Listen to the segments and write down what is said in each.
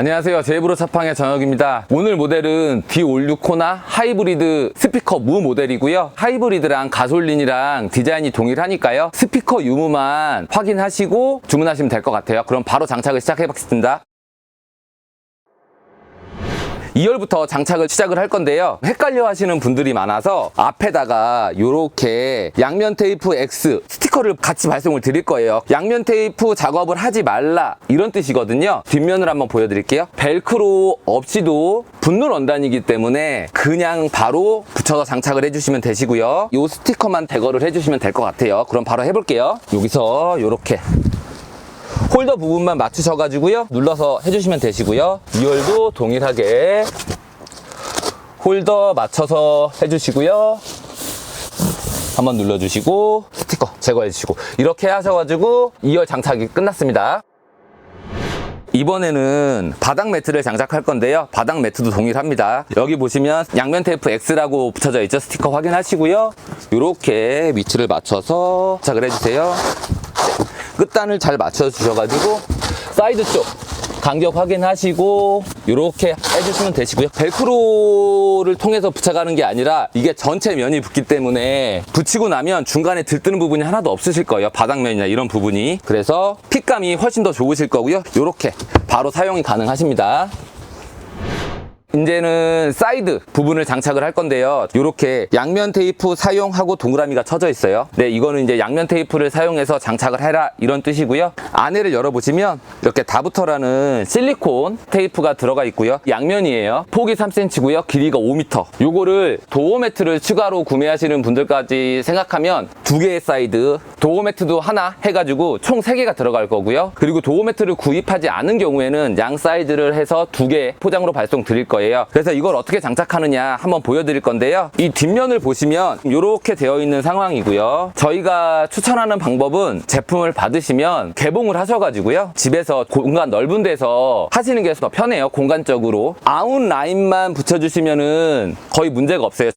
안녕하세요. 제이브로 차팡의 정혁입니다. 오늘 모델은 D56 코나 하이브리드 스피커 무 모델이고요. 하이브리드랑 가솔린이랑 디자인이 동일하니까요. 스피커 유무만 확인하시고 주문하시면 될 것 같아요. 그럼 바로 장착을 시작해보겠습니다. 2열부터 장착을 시작을 할 건데요. 헷갈려 하시는 분들이 많아서 앞에다가 이렇게 양면 테이프 X 스티커를 같이 발송을 드릴 거예요. 양면 테이프 작업을 하지 말라 이런 뜻이거든요. 뒷면을 한번 보여드릴게요. 벨크로 없이도 분노 원단이기 때문에 그냥 바로 붙여서 장착을 해주시면 되시고요. 이 스티커만 대거를 해주시면 될 것 같아요. 그럼 바로 해볼게요. 여기서 이렇게 홀더 부분만 맞추셔가지고요. 눌러서 해주시면 되시고요. 2열도 동일하게 홀더 맞춰서 해주시고요. 한번 눌러주시고 스티커 제거해주시고 이렇게 하셔가지고 2열 장착이 끝났습니다. 이번에는 바닥 매트를 장착할 건데요. 바닥 매트도 동일합니다. 여기 보시면 양면 테이프 X라고 붙여져 있죠. 스티커 확인하시고요. 이렇게 위치를 맞춰서 장착을 해주세요. 끝단을 잘 맞춰주셔가지고 사이드 쪽 간격 확인하시고 이렇게 해주시면 되시고요. 벨크로를 통해서 붙여가는 게 아니라 이게 전체 면이 붙기 때문에 붙이고 나면 중간에 들뜨는 부분이 하나도 없으실 거예요. 바닥면이나 이런 부분이. 그래서 핏감이 훨씬 더 좋으실 거고요. 이렇게 바로 사용이 가능하십니다. 이제는 사이드 부분을 장착을 할 건데요. 이렇게 양면 테이프 사용하고 동그라미가 쳐져 있어요. 네, 이거는 이제 양면 테이프를 사용해서 장착을 해라 이런 뜻이고요. 안에를 열어보시면 이렇게 다부터라는 실리콘 테이프가 들어가 있고요. 양면이에요. 폭이 3cm고요. 길이가 5m. 요거를 도어 매트를 추가로 구매하시는 분들까지 생각하면 2개의 사이드, 도어 매트도 하나 해가지고 총 3개가 들어갈 거고요. 그리고 도어 매트를 구입하지 않은 경우에는 양 사이드를 해서 2개 포장으로 발송 드릴 거예요. 그래서 이걸 어떻게 장착하느냐 한번 보여드릴 건데요. 이 뒷면을 보시면 이렇게 되어 있는 상황이고요. 저희가 추천하는 방법은 제품을 받으시면 개봉을 하셔가지고요. 집에서 공간 넓은 데서 하시는 게 더 편해요. 공간적으로. 아웃 라인만 붙여주시면은 거의 문제가 없어요.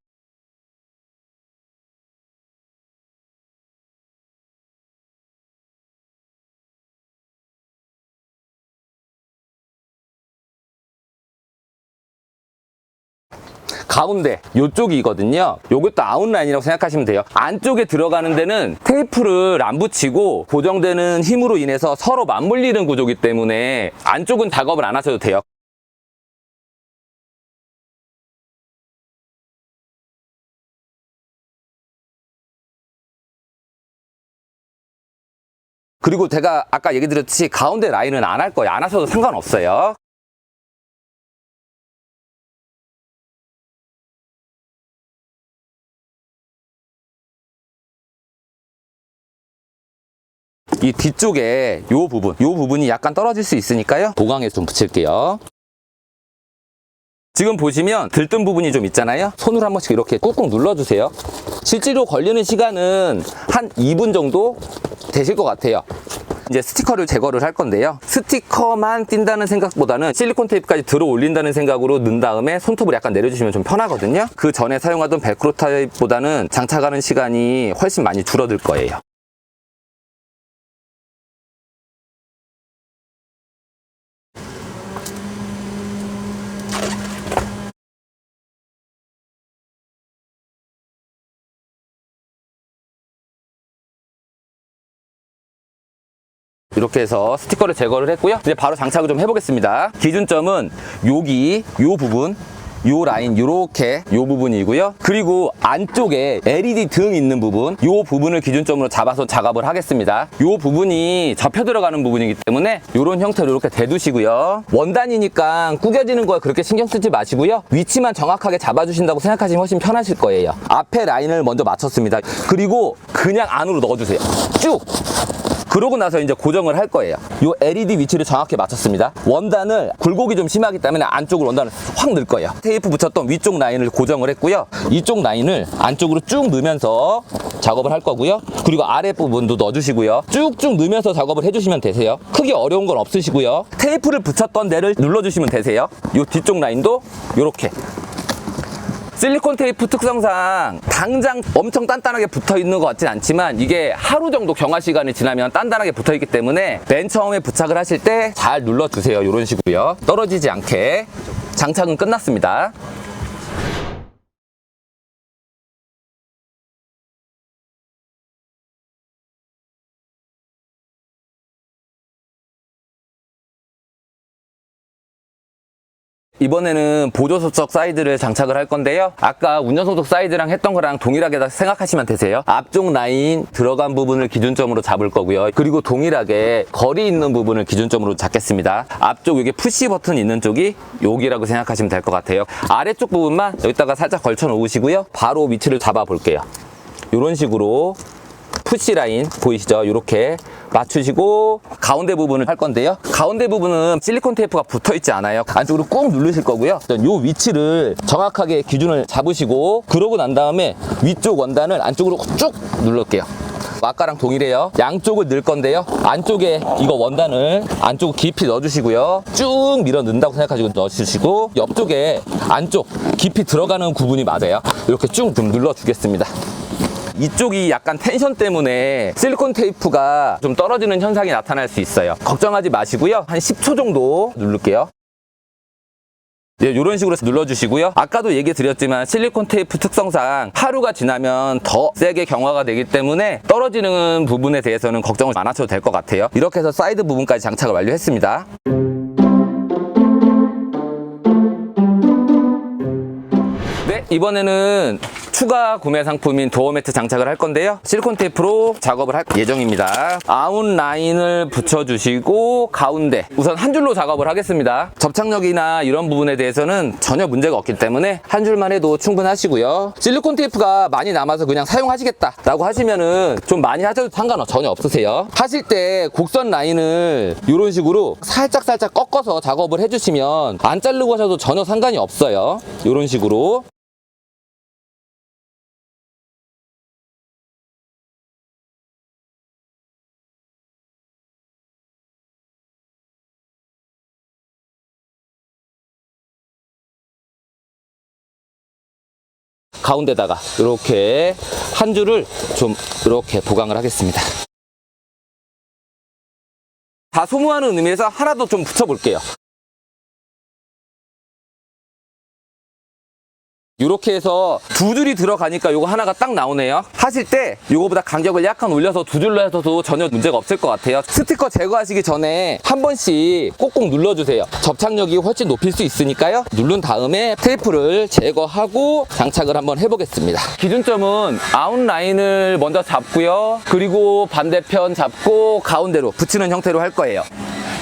가운데 요쪽이거든요. 요것도 아웃라인이라고 생각하시면 돼요. 안쪽에 들어가는 데는 테이프를 안 붙이고 고정되는 힘으로 인해서 서로 맞물리는 구조이기 때문에 안쪽은 작업을 안 하셔도 돼요. 그리고 제가 아까 얘기 드렸듯이 가운데 라인은 안 할 거예요. 안 하셔도 상관없어요. 이 뒤쪽에 요 부분이 약간 떨어질 수 있으니까요. 보강해서 좀 붙일게요. 지금 보시면 들뜬 부분이 좀 있잖아요. 손으로 한 번씩 이렇게 꾹꾹 눌러주세요. 실제로 걸리는 시간은 한 2분 정도 되실 것 같아요. 이제 스티커를 제거를 할 건데요. 스티커만 띈다는 생각보다는 실리콘 테이프까지 들어 올린다는 생각으로 넣은 다음에 손톱을 약간 내려주시면 좀 편하거든요. 그 전에 사용하던 벨크로 타입보다는 장착하는 시간이 훨씬 많이 줄어들 거예요. 이렇게 해서 스티커를 제거를 했고요. 이제 바로 장착을 좀 해보겠습니다. 기준점은 여기 요 부분, 요 라인 요렇게 요 부분이고요. 그리고 안쪽에 LED 등 있는 부분, 요 부분을 기준점으로 잡아서 작업을 하겠습니다. 요 부분이 접혀 들어가는 부분이기 때문에 요런 형태로 이렇게 대두시고요. 원단이니까 구겨지는 거에 그렇게 신경 쓰지 마시고요. 위치만 정확하게 잡아주신다고 생각하시면 훨씬 편하실 거예요. 앞에 라인을 먼저 맞췄습니다. 그리고 그냥 안으로 넣어주세요. 쭉! 그러고 나서 이제 고정을 할 거예요. 요 LED 위치를 정확히 맞췄습니다. 원단을 굴곡이 좀 심하기 때문에 안쪽으로 원단을 확 넣을 거예요. 테이프 붙였던 위쪽 라인을 고정을 했고요. 이쪽 라인을 안쪽으로 쭉 넣으면서 작업을 할 거고요. 그리고 아랫부분도 넣어주시고요. 쭉쭉 넣으면서 작업을 해주시면 되세요. 크게 어려운 건 없으시고요. 테이프를 붙였던 데를 눌러주시면 되세요. 요 뒤쪽 라인도 요렇게 실리콘 테이프 특성상 당장 엄청 단단하게 붙어 있는 것 같진 않지만 이게 하루 정도 경화 시간이 지나면 단단하게 붙어 있기 때문에 맨 처음에 부착을 하실 때 잘 눌러주세요. 이런 식으로요. 떨어지지 않게. 장착은 끝났습니다. 이번에는 보조소tok 사이드를 장착을 할 건데요. 아까 운전소tok 사이드랑 했던 거랑 동일하게 생각하시면 되세요. 앞쪽 라인 들어간 부분을 기준점으로 잡을 거고요. 그리고 동일하게 거리 있는 부분을 기준점으로 잡겠습니다. 앞쪽 여기 푸시 버튼 있는 쪽이 여기라고 생각하시면 될 것 같아요. 아래쪽 부분만 여기다가 살짝 걸쳐 놓으시고요. 바로 위치를 잡아 볼게요. 이런 식으로 푸시 라인 보이시죠? 이렇게 맞추시고 가운데 부분을 할 건데요. 가운데 부분은 실리콘 테이프가 붙어 있지 않아요. 안쪽으로 꾹 누르실 거고요. 이 위치를 정확하게 기준을 잡으시고 그러고 난 다음에 위쪽 원단을 안쪽으로 쭉 눌러볼게요. 아까랑 동일해요. 양쪽을 넣을 건데요. 안쪽에 이거 원단을 안쪽 깊이 넣어주시고요. 쭉 밀어 넣는다고 생각하시고 넣어주시고 옆쪽에 안쪽 깊이 들어가는 부분이 맞아요. 이렇게 쭉 좀 눌러주겠습니다. 이쪽이 약간 텐션 때문에 실리콘 테이프가 좀 떨어지는 현상이 나타날 수 있어요. 걱정하지 마시고요. 한 10초 정도 누를게요. 네, 이런 식으로 눌러주시고요. 아까도 얘기 드렸지만 실리콘 테이프 특성상 하루가 지나면 더 세게 경화가 되기 때문에 떨어지는 부분에 대해서는 걱정을 안 하셔도 될 것 같아요. 이렇게 해서 사이드 부분까지 장착을 완료했습니다. 네, 이번에는 추가 구매 상품인 도어 매트 장착을 할 건데요. 실리콘 테이프로 작업을 할 예정입니다. 아웃 라인을 붙여주시고 가운데 우선 한 줄로 작업을 하겠습니다. 접착력이나 이런 부분에 대해서는 전혀 문제가 없기 때문에 한 줄만 해도 충분하시고요. 실리콘 테이프가 많이 남아서 그냥 사용하시겠다 라고 하시면은 좀 많이 하셔도 전혀 없으세요. 하실 때 곡선 라인을 이런 식으로 살짝 꺾어서 작업을 해주시면 안 자르고 하셔도 전혀 상관이 없어요. 이런 식으로. 가운데다가 이렇게 한 줄을 좀 이렇게 보강을 하겠습니다. 다 소모하는 의미에서 하나 더 좀 붙여볼게요. 이렇게 해서 두 줄이 들어가니까 요거 하나가 딱 나오네요. 하실 때 요거보다 간격을 약간 올려서 두 줄로 해서도 전혀 문제가 없을 것 같아요. 스티커 제거하시기 전에 한 번씩 꼭꼭 눌러주세요. 접착력이 훨씬 높일 수 있으니까요. 누른 다음에 테이프를 제거하고 장착을 한번 해보겠습니다. 기준점은 아웃라인을 먼저 잡고요. 그리고 반대편 잡고 가운데로 붙이는 형태로 할 거예요.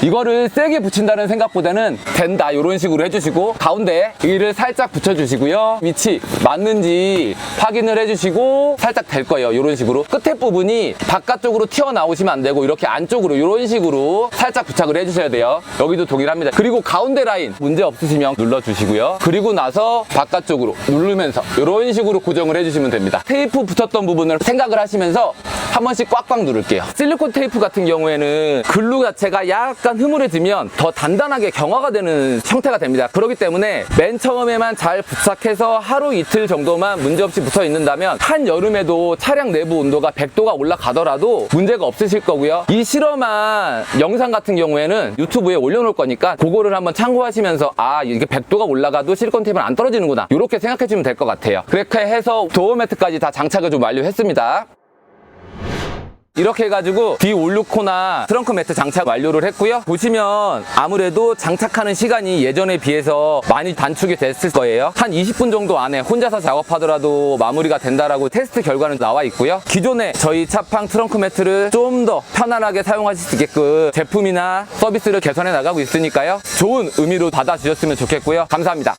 이거를 세게 붙인다는 생각보다는 된다 이런 식으로 해주시고 가운데 이를 살짝 붙여주시고요. 위치 맞는지 확인을 해주시고 살짝 될 거예요. 이런 식으로 끝에 부분이 바깥쪽으로 튀어나오시면 안 되고 이렇게 안쪽으로 이런 식으로 살짝 부착을 해주셔야 돼요. 여기도 동일합니다. 그리고 가운데 라인 문제 없으시면 눌러주시고요. 그리고 나서 바깥쪽으로 누르면서 이런 식으로 고정을 해주시면 됩니다. 테이프 붙였던 부분을 생각을 하시면서 한 번씩 꽉꽉 누를게요. 실리콘 테이프 같은 경우에는 글루 자체가 약간 흐물해지면 더 단단하게 경화가 되는 형태가 됩니다. 그렇기 때문에 맨 처음에만 잘 부착해서 하루 이틀 정도만 문제없이 붙어 있는다면 한여름에도 차량 내부 온도가 100도가 올라가더라도 문제가 없으실 거고요. 이 실험한 영상 같은 경우에는 유튜브에 올려놓을 거니까 그거를 한번 참고하시면서 아 이게 100도가 올라가도 실리콘 테이프는 안 떨어지는구나 이렇게 생각해주면 될 것 같아요. 그렇게 해서 도어 매트까지 다 장착을 좀 완료했습니다. 이렇게 해가지고 D560나 트렁크 매트 장착 완료를 했고요. 보시면 아무래도 장착하는 시간이 예전에 비해서 많이 단축이 됐을 거예요. 한 20분 정도 안에 혼자서 작업하더라도 마무리가 된다라고 테스트 결과는 나와 있고요. 기존에 저희 차팡 트렁크 매트를 좀 더 편안하게 사용하실 수 있게끔 제품이나 서비스를 개선해 나가고 있으니까요. 좋은 의미로 받아주셨으면 좋겠고요. 감사합니다.